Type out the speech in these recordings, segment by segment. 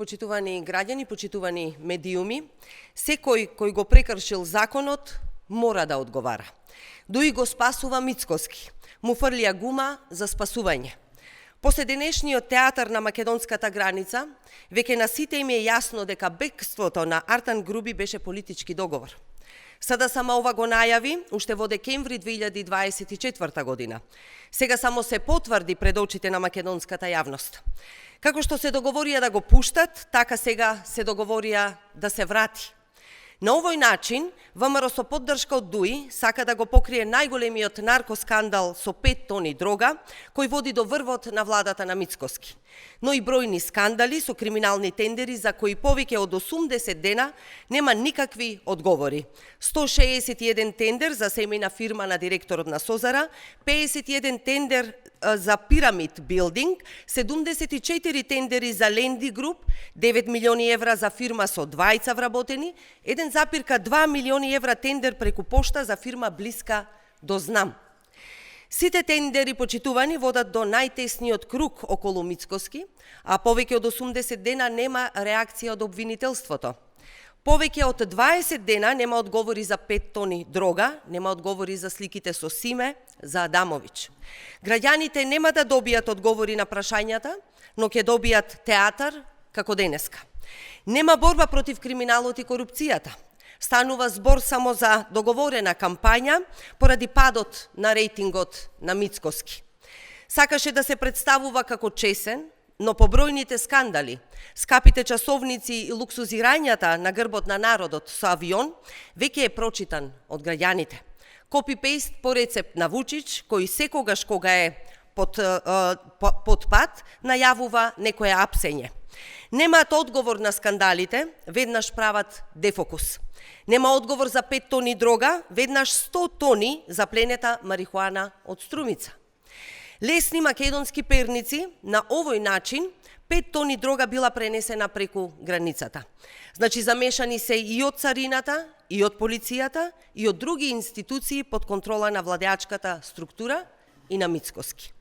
Почитувани граѓани, почитувани медиуми, секој кој го прекршил законот мора да одговара. Дуи го спасува Мицкоски, му фрлија гума за спасување. После денешниот театар на македонската граница, веќе на сите им е јасно дека бегството на Артан Груби беше политички договор. Сада само ова го најави уште во декември 2024 година. Сега само се потврди пред очите на македонската јавност. Како што се договорија да го пуштат, така сега се договорија да се врати. На овој начин, ВМРО со поддршка од ДУИ сака да го покрие најголемиот наркоскандал со 5 тони дрога, кој води до врвот на владата на Мицкоски. Но и бројни скандали со криминални тендери за кои повеќе од 80 дена нема никакви одговори. 161 тендер за семејна фирма на директорот на Созара, 51 тендер за Пирамид Билдинг, 74 тендери за Ленди Груп, 9 милиони евра за фирма со двајца вработени, 1,2 милиони евра тендер преку пошта за фирма блиска до Знам. Сите тендери почитувани водат до најтесниот круг околу Мицкоски, а повеќе од 80 дена нема реакција од обвинителството. Повеќе од 20 дена нема одговори за 5 тони дрога, нема одговори за сликите со Симе, за Адамович. Граѓаните нема да добијат одговори на прашањата, но ќе добијат театар како денеска. Нема борба против криминалот и корупцијата. Станува збор само за договорена кампања поради падот на рейтингот на Мицкоски. Сакаше да се представува како чесен, но по бројните скандали, скапите часовници и луксузирањата на грбот на народот со авион, веќе е прочитан од граѓаните. Копи-пейст по рецепт на Вучич, кој секогаш кога е под пат, најавува некое апсење. Немаат одговор на скандалите, веднаш прават дефокус. Нема одговор за 5 тони дрога, веднаш 100 тони запленета марихуана од Струмица. Лесни македонски перници на овој начин 5 тони дрога била пренесена преку границата. Значи замешани се и од царината, и од полицијата, и од други институции под контрола на владеачката структура и на Мицкоски.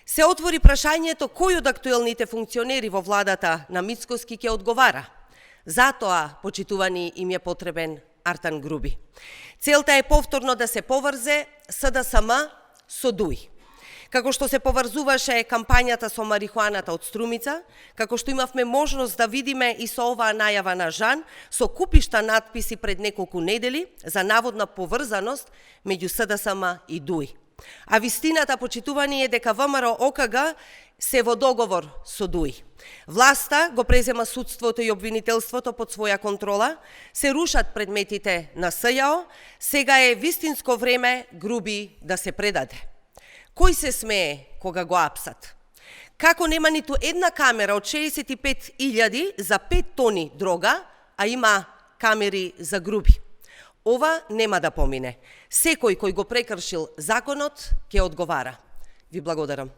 Се отвори прашањето кој од актуелните функционери во владата на Мицкоски ќе одговара. Затоа, почитувани, им е потребен Артан Груби. Целта е повторно да се поврзе СДСМ со ДУИ. Како што се поврзуваше кампањата со марихуаната од Струмица, како што имавме можност да видиме и со оваа најава на Жан, со купишта надписи пред неколку недели за наводна поврзаност меѓу СДСМ и ДУИ. А вистината, почитувани, е дека ВМРО ОКГ се во договор со ДУИ. Власта го презема судството и обвинителството под своја контрола, се рушат предметите на СЈО, сега е вистинско време Груби да се предаде. Кој се смее кога го апсат? Како нема ниту една камера од 65.000 за 5 тони дрога, а има камери за Груби? Ова нема да помине. Секој кој го прекршил законот ќе одговара. Ви благодарам.